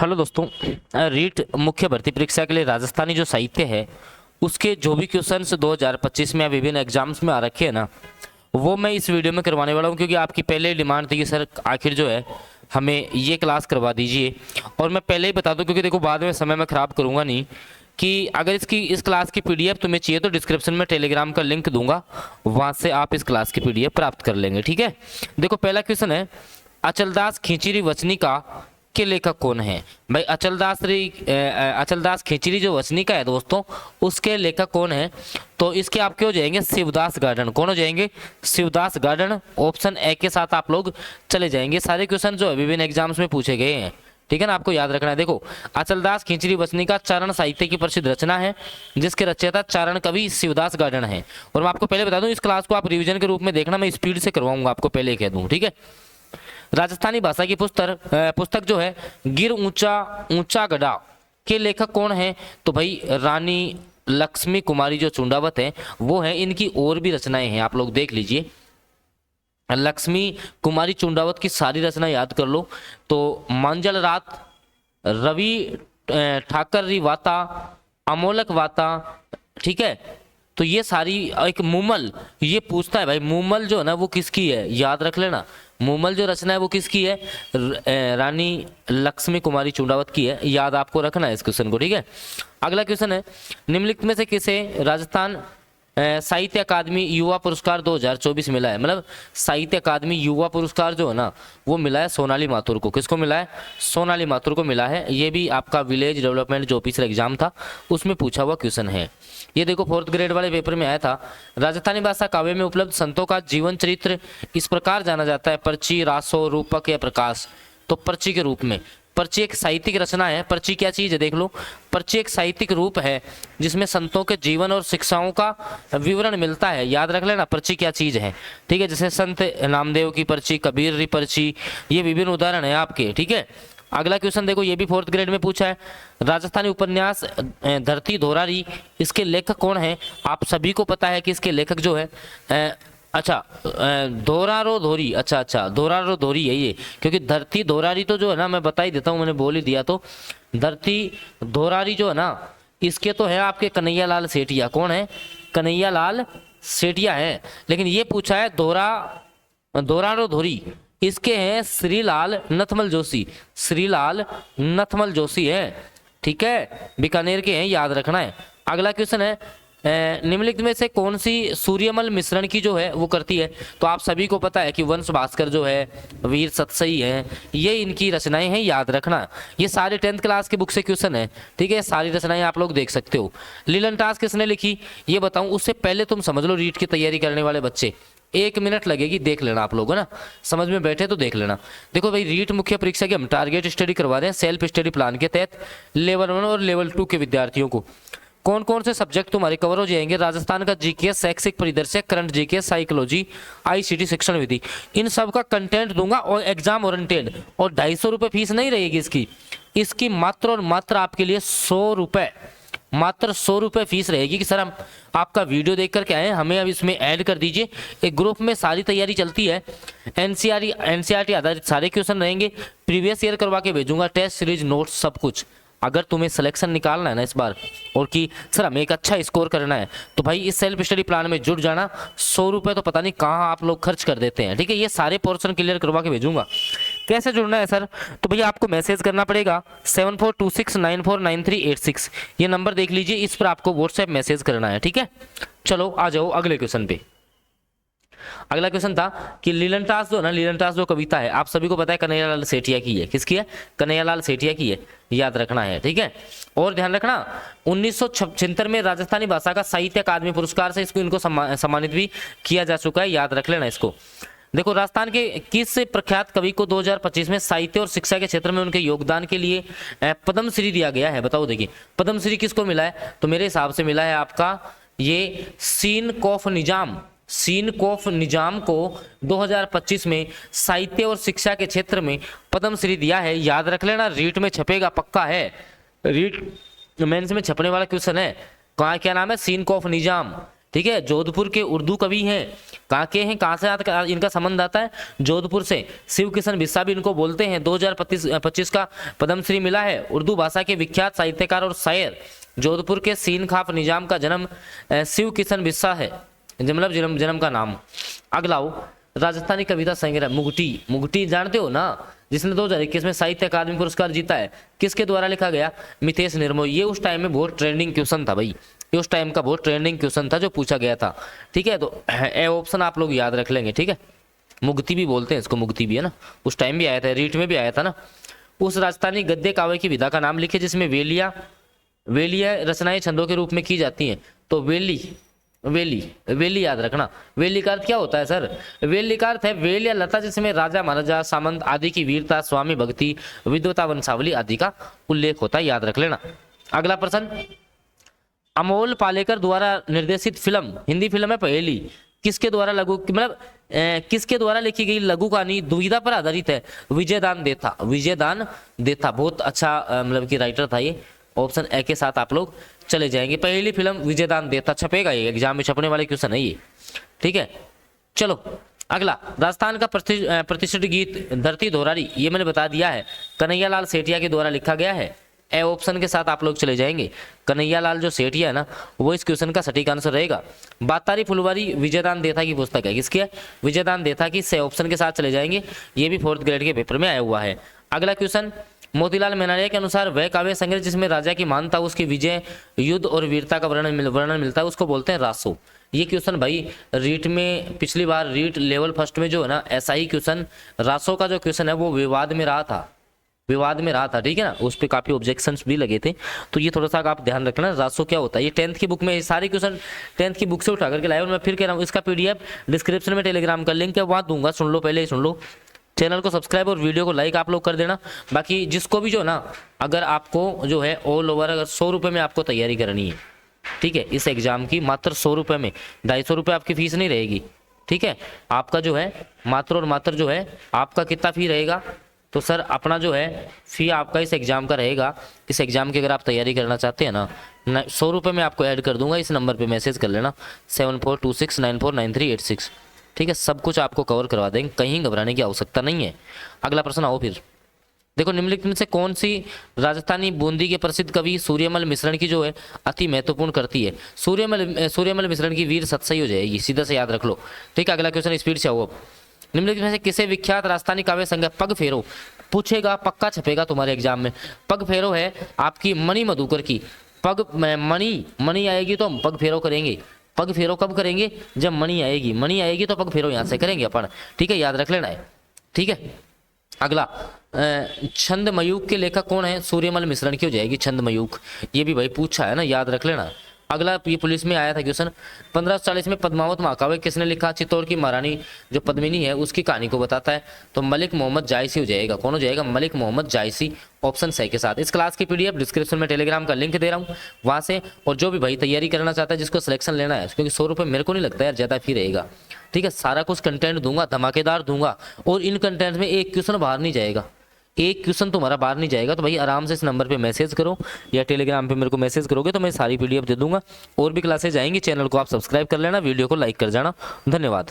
Hello दोस्तों। रीट मुख्य भर्ती परीक्षा के लिए राजस्थानी जो साहित्य है उसके जो भी क्वेश्चंस 2025 में या विभिन्न एग्जाम्स में आ रखे हैं ना, वो मैं इस वीडियो में करवाने वाला हूँ, क्योंकि आपकी पहले ही डिमांड थी कि सर आखिर जो है हमें ये क्लास करवा दीजिए। और मैं पहले ही बता दूं, क्योंकि देखो बाद में समय मैं ख़राब करूँगा नहीं, कि अगर इस क्लास की पीडीएफ तुम्हें चाहिए तो डिस्क्रिप्शन में टेलीग्राम का लिंक दूंगा, वहाँ से आप इस क्लास की पीडीएफ प्राप्त कर लेंगे। ठीक है, देखो पहला क्वेश्चन है, अचलदास खींचीरी वचनिका के लेखक कौन है? भाई अचलदास खींचीरी जो वचनिका है दोस्तों, उसके लेखक कौन है? तो इसके आपके हो जाएंगे शिवदास गार्डन। कौन हो जाएंगे? शिवदास गार्डन। ऑप्शन ए के साथ आप लोग चले जाएंगे। सारे क्वेश्चन जो है विभिन्न एग्जाम्स में पूछे गए हैं, ठीक है ना, आपको याद रखना है। देखो, अचलदास खींचीरी वचनिका चारण साहित्य की प्रसिद्ध रचना है, जिसके रचयिता चारण कवि शिवदास गार्डन है। और मैं आपको पहले बता दूं, इस क्लास को आप रिवीजन के रूप में देखना, मैं स्पीड से करवाऊंगा, आपको पहले कह दूं, ठीक है। राजस्थानी भाषा की पुस्तक जो है गिर ऊंचा ऊंचा गढ़ा के लेखक कौन है? तो भाई रानी लक्ष्मी कुमारी जो चुंडावत है वो है। इनकी और भी रचनाएं हैं, आप लोग देख लीजिए। लक्ष्मी कुमारी चुंडावत की सारी रचना याद कर लो तो मांजल रात, रवि ठाकर री वाता, अमोलक वाता, ठीक है। तो ये सारी, एक मुमल, ये पूछता है भाई मुमल जो है ना वो किसकी है, याद रख लेना। मुमल जो रचना है वो किसकी है? रानी लक्ष्मी कुमारी चुंडावत की है, याद आपको रखना है इस क्वेश्चन को, ठीक है। अगला क्वेश्चन है, निम्नलिखित में से किसे राजस्थान साहित्य अकादमी युवा पुरस्कार 2024 मिला है? मतलब साहित्य अकादमी युवा पुरस्कार जो है ना वो मिला है सोनाली माथुर को। किसको मिला है? सोनाली माथुर को मिला है। ये भी आपका विलेज डेवलपमेंट जो ऑफिसर एग्जाम था उसमें पूछा हुआ क्वेश्चन है। ये देखो 4th ग्रेड वाले पेपर में आया था। राजस्थानी भाषा काव्य में उपलब्ध संतों का जीवन चरित्र इस प्रकार जाना जाता है, पर्ची, रासो, रूपक या प्रकाश। तो पर्ची के रूप में। पर्ची एक साहित्यिक रचना है। पर्ची क्या चीज है देख लो। पर्ची एक साहित्यिक रूप है जिसमें संतों के जीवन और शिक्षाओं का विवरण मिलता है। याद रख लेना पर्ची क्या चीज है, ठीक है। जैसे संत नामदेव की पर्ची, कबीर की पर्ची, ये विभिन्न उदाहरण है आपके, ठीक है। अगला क्वेश्चन देखो, ये भी 4th ग्रेड में पूछा है। राजस्थानी उपन्यास धरती धोरारी, इसके लेखक कौन है? आप सभी को पता है कि इसके लेखक जो है अच्छा धोरारो धोरी, अच्छा धोरारो धोरी है ये, क्योंकि धरती धोरारी तो जो है ना, मैं बता ही देता हूँ, मैंने बोल ही दिया। तो धरती धोरारी जो है ना, इसके तो है आपके कन्हैया लाल सेठिया। कौन है? कन्हैया लाल सेठिया है। लेकिन ये पूछा है धोरारो धोरी, इसके हैं श्रीलाल नथमल जोशी। श्रीलाल नथमल जोशी है, ठीक है, बीकानेर के हैं, याद रखना है। अगला क्वेश्चन है, निम्नलिखित में से कौन सी सूर्यमल मिश्रण की जो है वो करती है? तो आप सभी को पता है कि वंश भास्कर जो है, वीर सतसई है, ये इनकी रचनाएं हैं, याद रखना। ये सारे 10th क्लास के बुक से क्वेश्चन है, ठीक है। सारी रचनाएं आप लोग देख सकते हो। लीलन टास किसने लिखी ये बताऊं, उससे पहले तुम समझ लो, रीट की तैयारी करने वाले बच्चे 1 मिनट लगेगी, देख लेना आप लोग, है ना, समझ में बैठे तो देख लेना। देखो भाई, रीट मुख्य परीक्षा की हम टारगेट स्टडी करवा रहे हैं सेल्फ स्टडी प्लान के तहत लेवल 1 और लेवल 2 के विद्यार्थियों को। कौन कौन से सब्जेक्ट तुम्हारे कवर हो जाएंगे? राजस्थान का जीके, शैक्षिक परिदृश्य, करंट जीके, साइकोलॉजी, आईसीटी शिक्षण विधि, इन सब का कंटेंट दूंगा और एग्जाम ओरिएंटेड। और 250 रुपये फीस नहीं रहेगी इसकी मात्र और मात्र आपके लिए 100 रुपये, मात्र 100 रुपये फीस रहेगी कि सर हम आपका वीडियो देख करके आए, हमें अब इसमें ऐड कर दीजिए। एक ग्रुप में सारी तैयारी चलती है, एनसीईआरटी आधारित सारे क्वेश्चन रहेंगे, प्रीवियस ईयर करवा के भेजूंगा, टेस्ट सीरीज, नोट्स, सब कुछ। अगर तुम्हें सिलेक्शन निकालना है ना इस बार, और कि सर हमें एक अच्छा स्कोर करना है, तो भाई इस सेल्फ स्टडी प्लान में जुड़ जाना। 100 रुपये तो पता नहीं कहाँ आप लोग खर्च कर देते हैं, ठीक है। ये सारे पोर्शन क्लियर करवा के भेजूंगा। कैसे जुड़ना है सर? तो भैया आपको मैसेज करना पड़ेगा 7426949386, ये नंबर देख लीजिए, इस पर आपको व्हाट्सएप मैसेज करना है, ठीक है। चलो आ जाओ अगले क्वेश्चन पे। अगला क्वेश्चन था कि लीलनटास जो है ना, लीलनटास जो कविता है आप सभी को पता है कन्हैया लाल सेठिया की है। किसकी है? कन्हैया लाल सेठिया की है, याद रखना है, ठीक है। और ध्यान रखना, 1976 में राजस्थानी भाषा का साहित्य अकादमी पुरस्कार से इनको सम्मानित भी किया जा चुका है, याद रख लेना इसको। देखो, राजस्थान के किस प्रख्यात कवि को 2025 में साहित्य और शिक्षा के क्षेत्र में उनके योगदान के लिए पद्मश्री दिया गया है? बताओ। देखिए पद्मश्री किसको मिला है? तो मेरे हिसाब से मिला है आपका ये सीन कॉफ निजाम को 2025 में साहित्य और शिक्षा के क्षेत्र में पद्मश्री दिया है, याद रख लेना। रीट में छपेगा, पक्का है, रीट मेंस में छपने वाला क्वेश्चन है। कहाँ क्या नाम है? सीन कॉफ निजाम, ठीक है, जोधपुर के उर्दू कवि हैं। कहाँ के हैं, कहाँ से इनका संबंध आता है, जोधपुर से। शिव किशन बिस्सा भी इनको बोलते हैं। 2025 का पद्मश्री मिला है। उर्दू भाषा के विख्यात साहित्यकार और शायर जोधपुर के सीन खाफ निजाम का जन्म शिव किशन बिस्सा है, मतलब जन्म का नाम। अगला हो राजस्थानी कविता संग्रह मुगटी। मुगटी जानते हो ना, जिसने 2021 में साहित्य अकादमी पुरस्कार जीता है, किसके द्वारा लिखा गया, मितेश निर्मोही। ये उस टाइम में बहुत ट्रेंडिंग क्वेश्चन था भाई, ये उस टाइम का बहुत ट्रेंडिंग क्वेश्चन था जो पूछा गया था। ठीक है, तो ए ऑप्शन आप लोग याद रख लेंगे। ठीक है, मुगती भी बोलते हैं इसको, मुगती भी है ना, उस टाइम भी आया था, रीट में भी आया था ना। उस राजस्थानी गद्य काव्य की विधा का नाम लिखे जिसमें वेलिया रचनाएं छंदों के रूप में की जाती हैं। तो वेली याद रखना। वेली का अर्थ क्या होता है सर, वेली का अर्थ है वेल या लता जिसमें राजा महाराजा सामंत आदि की वीरता, स्वामी भक्ति, विद्वता, वंशावली आदि का उल्लेख होता है, याद रख लेना। अगला प्रश्न, अमोल पालेकर द्वारा निर्देशित फिल्म, हिंदी फिल्म है पहेली, किसके द्वारा किसके द्वारा लिखी गई लघु कहानी दुविधा पर आधारित है, विजयदान देथा। बहुत अच्छा मतलब कि राइटर था ये। ऑप्शन ए के साथ आप लोग चले जाएंगे। पहली फिल्म विजयदान देता, छपेगा ये, एग्जाम में छपने वाले क्वेश्चन है ये। ठीक है, चलो अगला, राजस्थान का प्रतिष्ठित गीत धरती धोरारी, ये मैंने बता दिया है, कन्हैयालाल सेठिया के द्वारा लिखा गया है। ए ऑप्शन के साथ आप लोग चले जाएंगे। कन्हैयालाल जो सेठिया है ना, वो इस क्वेश्चन का सटीक आंसर रहेगा। बातारी फुलवारी विजयदान देथा की पुस्तक है, किसकी है, विजयदान देथा की। से ऑप्शन के साथ चले जाएंगे, ये भी 4th ग्रेड के पेपर में आया हुआ है। अगला क्वेश्चन, मोतीलाल मेनारिया के अनुसार वह काव्य संग्रह जिसमें राजा की मानता, उसकी विजय, युद्ध और वीरता का वर्णन मिलता है, उसको बोलते हैं रासो। ये क्वेश्चन भाई रीट में पिछली बार रीट लेवल फर्स्ट में जो है ना, ऐसा ही क्वेश्चन रासो का जो क्वेश्चन है वो विवाद में रहा था। ठीक है ना, उस पर काफी ऑब्जेक्शंस भी लगे थे, तो ये थोड़ा सा आप ध्यान रखना रासो क्या होता है। ये 10th की बुक में सारे क्वेश्चन 10th की बुक से उठा करके लाए, और मैं फिर कह रहा हूँ इसका PDF डिस्क्रिप्शन में टेलीग्राम का लिंक है, वहाँ दूंगा, सुन लो, पहले ही सुन लो। चैनल को सब्सक्राइब और वीडियो को लाइक आप लोग कर देना। बाकी जिसको भी जो ना, अगर आपको जो है ऑल ओवर अगर 100 रुपये में आपको तैयारी करनी है, ठीक है, इस एग्जाम की मात्र 100 रुपये में, 250 रुपये आपकी फीस नहीं रहेगी। ठीक है, आपका जो है मात्र और मात्र जो है आपका कितना फी रहेगा, तो सर अपना जो है फी आपका इस एग्जाम का रहेगा। इस एग्जाम की अगर आप तैयारी करना चाहते हैं ना, 100 रुपये में आपको ऐड कर दूंगा। इस नंबर पे मैसेज कर लेना 7426949386। ठीक है, सब कुछ आपको कवर करवा देंगे, कहीं घबराने की आवश्यकता नहीं है। अगला प्रश्न आओ फिर, देखो निम्नलिखित में से कौन सी राजस्थानी बूंदी के प्रसिद्ध कवि सूर्यमल मिश्रण की जो है अति महत्वपूर्ण करती है। सूर्यमल मिश्रण की वीर सत सही हो जाएगी, सीधा से याद रख लो। ठीक है, अगला क्वेश्चन स्पीड से आओ। अब निम्नलिखित में से किसे विख्यात राजस्थानी काव्य संग्रह पग फेरो पूछेगा, पक्का छपेगा तुम्हारे एग्जाम में। पग फेरो है आपकी मणि मधुकर की। पग मणि आएगी तो हम पग फेरो करेंगे। पग फेरो कब करेंगे, जब मणि आएगी तो पग फेरो यहाँ से करेंगे अपन। ठीक है, याद रख लेना है। ठीक है, अगला छंद मयूख के लेखक कौन है, सूर्यमल मिश्रण की हो जाएगी छंद मयूख। ये भी भाई पूछा है ना, याद रख लेना। अगला ये पुलिस में आया था क्वेश्चन, 1540 में पद्मावत महाकाव्य किसने लिखा। चित्तौड़ की महारानी जो पद्मिनी है उसकी कहानी को बताता है, तो मलिक मोहम्मद जायसी हो जाएगा। कौन हो जाएगा, मलिक मोहम्मद जायसी, ऑप्शन सही के साथ। इस क्लास की PDF डिस्क्रिप्शन में टेलीग्राम का लिंक दे रहा हूँ, वहाँ से। और जो भी भाई तैयारी करना चाहता है, जिसको सिलेक्शन लेना है, क्योंकि 100 रुपये मेरे को नहीं लगता यार ज़्यादा फी रहेगा। ठीक है, सारा कुछ कंटेंट दूंगा, धमाकेदार दूंगा, और इन कंटेंट में एक क्वेश्चन बाहर नहीं जाएगा, एक क्वेश्चन तुम्हारा बाहर नहीं जाएगा। तो भाई आराम से इस नंबर पे मैसेज करो या टेलीग्राम पे मेरे को मैसेज करोगे तो मैं सारी PDF दे दूंगा। और भी क्लासेज आएंगी, चैनल को आप सब्सक्राइब कर लेना, वीडियो को लाइक कर जाना। धन्यवाद।